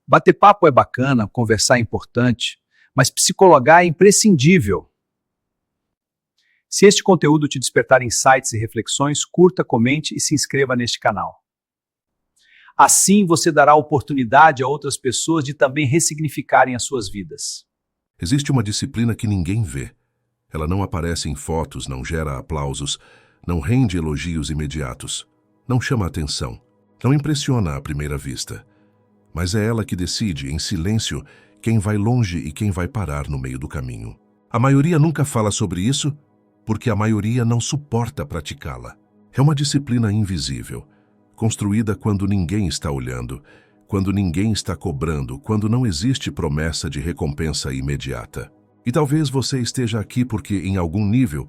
Bater papo é bacana, conversar é importante, mas psicologar é imprescindível. Se este conteúdo te despertar insights e reflexões, curta, comente e se inscreva neste canal. Assim você dará oportunidade a outras pessoas de também ressignificarem as suas vidas. Existe uma disciplina que ninguém vê. Ela não aparece em fotos, não gera aplausos, não rende elogios imediatos, não chama atenção, não impressiona à primeira vista. Mas é ela que decide, em silêncio, quem vai longe e quem vai parar no meio do caminho. A maioria nunca fala sobre isso, porque a maioria não suporta praticá-la. É uma disciplina invisível, construída quando ninguém está olhando, quando ninguém está cobrando, quando não existe promessa de recompensa imediata. E talvez você esteja aqui porque, em algum nível,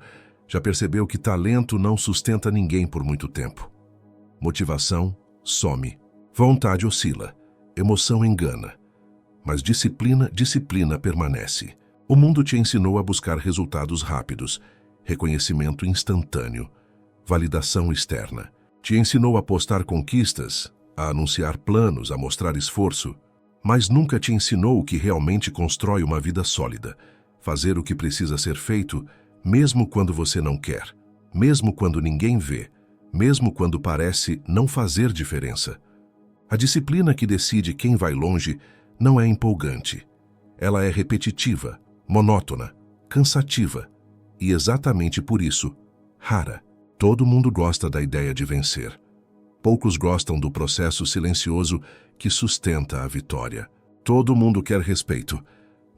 já percebeu que talento não sustenta ninguém por muito tempo. Motivação some, vontade oscila, emoção engana, mas disciplina permanece. O mundo te ensinou a buscar resultados rápidos, reconhecimento instantâneo, validação externa. Te ensinou a postar conquistas, a anunciar planos, a mostrar esforço, mas nunca te ensinou o que realmente constrói uma vida sólida. Fazer o que precisa ser feito, mesmo quando você não quer, mesmo quando ninguém vê, mesmo quando parece não fazer diferença. A disciplina que decide quem vai longe não é empolgante. Ela é repetitiva, monótona, cansativa e, exatamente por isso, rara. Todo mundo gosta da ideia de vencer. Poucos gostam do processo silencioso que sustenta a vitória. Todo mundo quer respeito,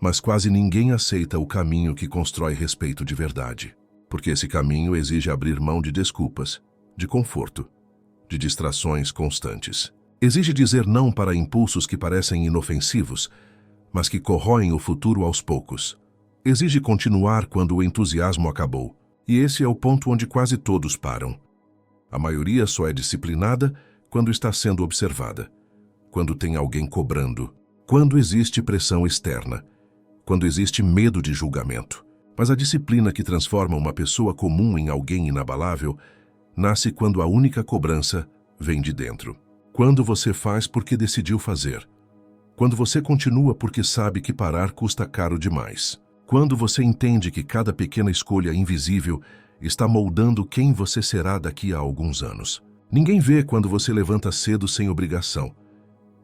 mas quase ninguém aceita o caminho que constrói respeito de verdade. Porque esse caminho exige abrir mão de desculpas, de conforto, de distrações constantes. Exige dizer não para impulsos que parecem inofensivos, mas que corroem o futuro aos poucos. Exige continuar quando o entusiasmo acabou. E esse é o ponto onde quase todos param. A maioria só é disciplinada quando está sendo observada, quando tem alguém cobrando, quando existe pressão externa, quando existe medo de julgamento. Mas a disciplina que transforma uma pessoa comum em alguém inabalável nasce quando a única cobrança vem de dentro. Quando você faz porque decidiu fazer. Quando você continua porque sabe que parar custa caro demais. Quando você entende que cada pequena escolha invisível está moldando quem você será daqui a alguns anos. Ninguém vê quando você levanta cedo sem obrigação.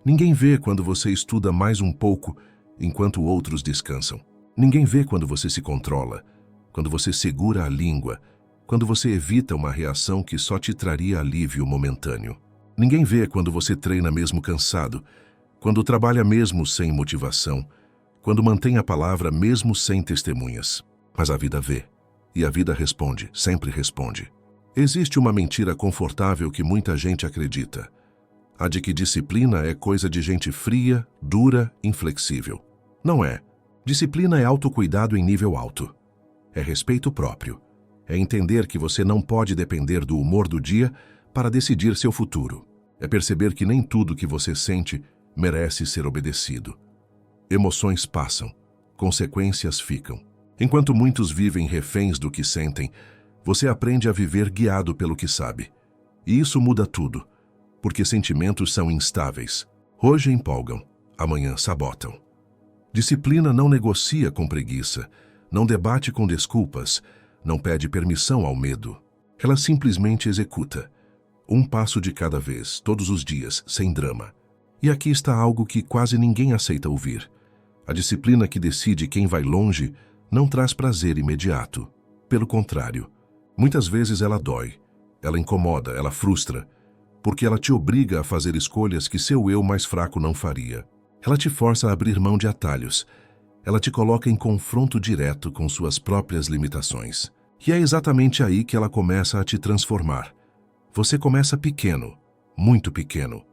Ninguém vê quando você estuda mais um pouco enquanto outros descansam. Ninguém vê quando você se controla, quando você segura a língua, quando você evita uma reação que só te traria alívio momentâneo. Ninguém vê quando você treina mesmo cansado, quando trabalha mesmo sem motivação, quando mantém a palavra mesmo sem testemunhas. Mas a vida vê, e a vida responde, sempre responde. Existe uma mentira confortável que muita gente acredita. A de que disciplina é coisa de gente fria, dura, inflexível. Não é. Disciplina é autocuidado em nível alto. É respeito próprio. É entender que você não pode depender do humor do dia para decidir seu futuro. É perceber que nem tudo que você sente merece ser obedecido. Emoções passam, consequências ficam. Enquanto muitos vivem reféns do que sentem, você aprende a viver guiado pelo que sabe. E isso muda tudo, porque sentimentos são instáveis. Hoje empolgam, amanhã sabotam. Disciplina não negocia com preguiça, não debate com desculpas, não pede permissão ao medo. Ela simplesmente executa. Um passo de cada vez, todos os dias, sem drama. E aqui está algo que quase ninguém aceita ouvir. A disciplina que decide quem vai longe não traz prazer imediato. Pelo contrário, muitas vezes ela dói, ela incomoda, ela frustra, porque ela te obriga a fazer escolhas que seu eu mais fraco não faria. Ela te força a abrir mão de atalhos. Ela te coloca em confronto direto com suas próprias limitações. E é exatamente aí que ela começa a te transformar. Você começa pequeno, muito pequeno.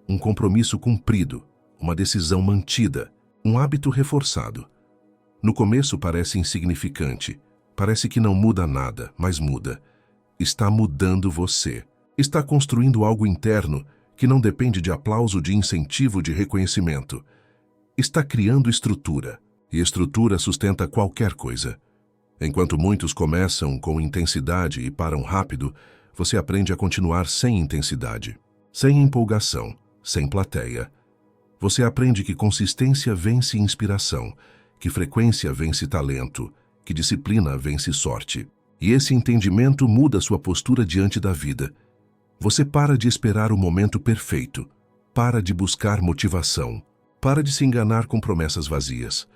Um compromisso cumprido, uma decisão mantida, um hábito reforçado. No começo parece insignificante, parece que não muda nada, mas muda. Está mudando você. Está construindo algo interno que não depende de aplauso, de incentivo, de reconhecimento. Está criando estrutura, e estrutura sustenta qualquer coisa. Enquanto muitos começam com intensidade e param rápido, você aprende a continuar sem intensidade, sem empolgação, sem plateia. Você aprende que consistência vence inspiração, que frequência vence talento, que disciplina vence sorte. E esse entendimento muda sua postura diante da vida. Você para de esperar o momento perfeito, para de buscar motivação, para de se enganar com promessas vazias.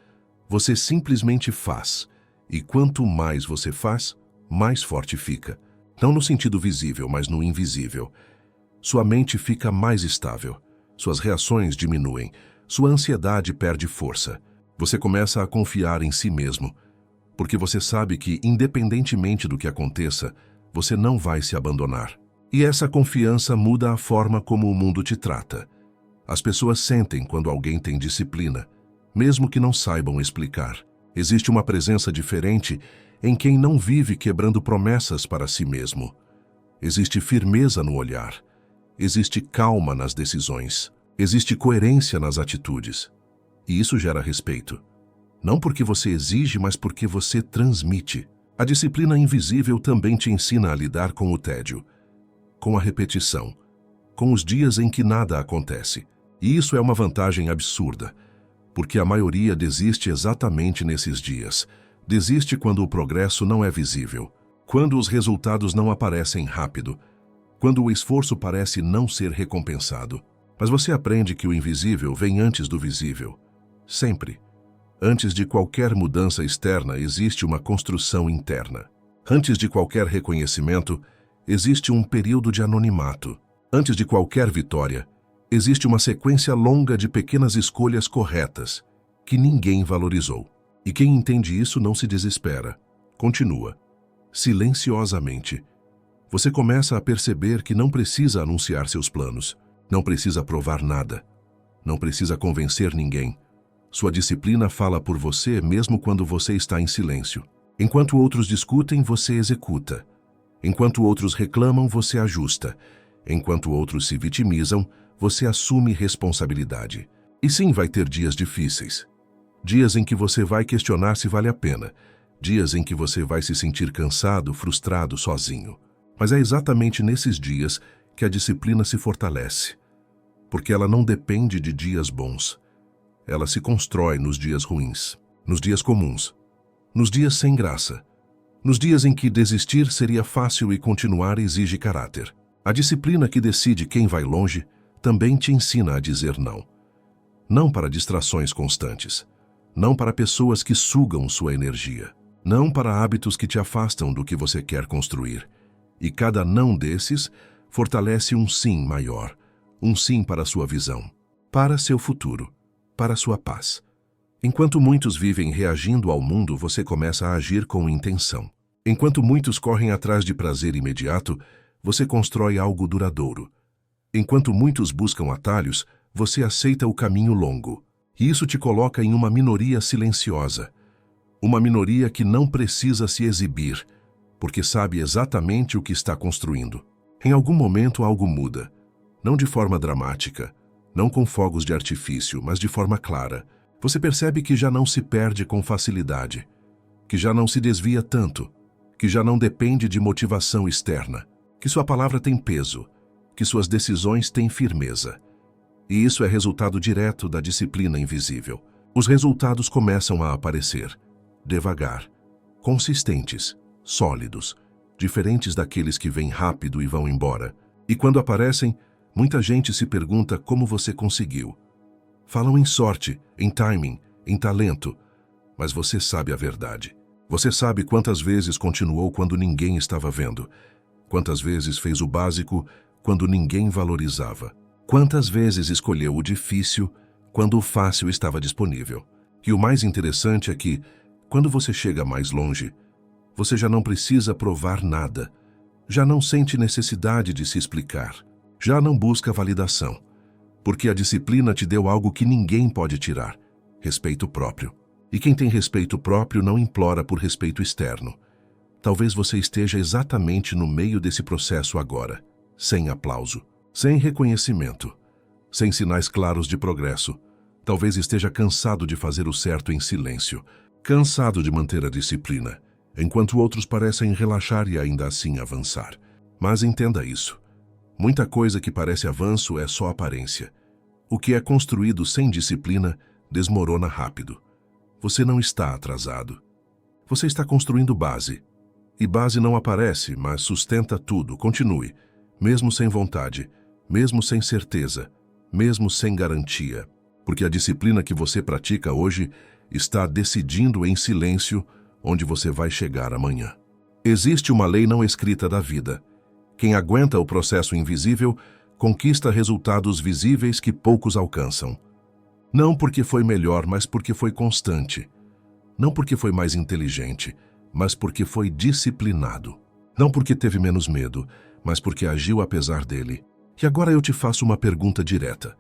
Você simplesmente faz, e quanto mais você faz, mais forte fica. Não no sentido visível, mas no invisível. Sua mente fica mais estável, suas reações diminuem, sua ansiedade perde força. Você começa a confiar em si mesmo, porque você sabe que, independentemente do que aconteça, você não vai se abandonar. E essa confiança muda a forma como o mundo te trata. As pessoas sentem quando alguém tem disciplina, mesmo que não saibam explicar. Existe uma presença diferente em quem não vive quebrando promessas para si mesmo. Existe firmeza no olhar. Existe calma nas decisões. Existe coerência nas atitudes. E isso gera respeito. Não porque você exige, mas porque você transmite. A disciplina invisível também te ensina a lidar com o tédio, com a repetição, com os dias em que nada acontece. E isso é uma vantagem absurda, porque a maioria desiste exatamente nesses dias. Desiste quando o progresso não é visível, quando os resultados não aparecem rápido, quando o esforço parece não ser recompensado. Mas você aprende que o invisível vem antes do visível. Sempre. Antes de qualquer mudança externa, existe uma construção interna. Antes de qualquer reconhecimento, existe um período de anonimato. Antes de qualquer vitória, existe uma sequência longa de pequenas escolhas corretas que ninguém valorizou. E quem entende isso não se desespera. Continua. Silenciosamente. Você começa a perceber que não precisa anunciar seus planos, não precisa provar nada, não precisa convencer ninguém. Sua disciplina fala por você mesmo quando você está em silêncio. Enquanto outros discutem, você executa. Enquanto outros reclamam, você ajusta. Enquanto outros se vitimizam, você assume responsabilidade. E sim, vai ter dias difíceis. Dias em que você vai questionar se vale a pena. Dias em que você vai se sentir cansado, frustrado, sozinho. Mas é exatamente nesses dias que a disciplina se fortalece. Porque ela não depende de dias bons. Ela se constrói nos dias ruins, nos dias comuns, nos dias sem graça, nos dias em que desistir seria fácil e continuar exige caráter. A disciplina que decide quem vai longe também te ensina a dizer não. Não para distrações constantes, não para pessoas que sugam sua energia, não para hábitos que te afastam do que você quer construir. E cada não desses fortalece um sim maior, um sim para sua visão, para seu futuro, para sua paz. Enquanto muitos vivem reagindo ao mundo, você começa a agir com intenção. Enquanto muitos correm atrás de prazer imediato, você constrói algo duradouro. Enquanto muitos buscam atalhos, você aceita o caminho longo. E isso te coloca em uma minoria silenciosa. Uma minoria que não precisa se exibir, porque sabe exatamente o que está construindo. Em algum momento algo muda. Não de forma dramática, não com fogos de artifício, mas de forma clara. Você percebe que já não se perde com facilidade, que já não se desvia tanto, que já não depende de motivação externa, que sua palavra tem peso, que suas decisões têm firmeza. E isso é resultado direto da disciplina invisível. Os resultados começam a aparecer, devagar, consistentes, sólidos, diferentes daqueles que vêm rápido e vão embora. E quando aparecem, muita gente se pergunta como você conseguiu. Falam em sorte, em timing, em talento, mas você sabe a verdade. Você sabe quantas vezes continuou quando ninguém estava vendo, quantas vezes fez o básico quando ninguém valorizava, quantas vezes escolheu o difícil quando o fácil estava disponível. E o mais interessante é que, quando você chega mais longe, você já não precisa provar nada, já não sente necessidade de se explicar, já não busca validação, porque a disciplina te deu algo que ninguém pode tirar, respeito próprio. E quem tem respeito próprio não implora por respeito externo. Talvez você esteja exatamente no meio desse processo agora, sem aplauso, sem reconhecimento, sem sinais claros de progresso. Talvez esteja cansado de fazer o certo em silêncio, cansado de manter a disciplina, enquanto outros parecem relaxar e ainda assim avançar. Mas entenda isso. Muita coisa que parece avanço é só aparência. O que é construído sem disciplina desmorona rápido. Você não está atrasado. Você está construindo base. E base não aparece, mas sustenta tudo. Continue, mesmo sem vontade, mesmo sem certeza, mesmo sem garantia. Porque a disciplina que você pratica hoje está decidindo em silêncio onde você vai chegar amanhã. Existe uma lei não escrita da vida. Quem aguenta o processo invisível conquista resultados visíveis que poucos alcançam. Não porque foi melhor, mas porque foi constante. Não porque foi mais inteligente, mas porque foi disciplinado. Não porque teve menos medo, mas porque agiu apesar dele. E agora eu te faço uma pergunta direta.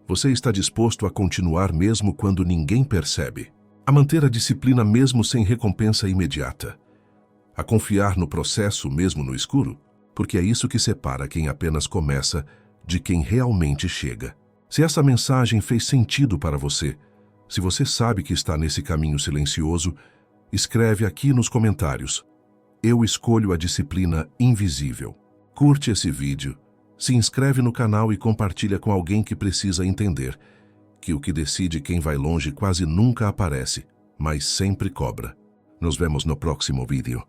Você está disposto a continuar mesmo quando ninguém percebe? A manter a disciplina mesmo sem recompensa imediata? A confiar no processo mesmo no escuro? Porque é isso que separa quem apenas começa de quem realmente chega. Se essa mensagem fez sentido para você, se você sabe que está nesse caminho silencioso, escreve aqui nos comentários: eu escolho a disciplina invisível. Curte esse vídeo, se inscreve no canal e compartilha com alguém que precisa entender que o que decide quem vai longe quase nunca aparece, mas sempre cobra. Nos vemos no próximo vídeo.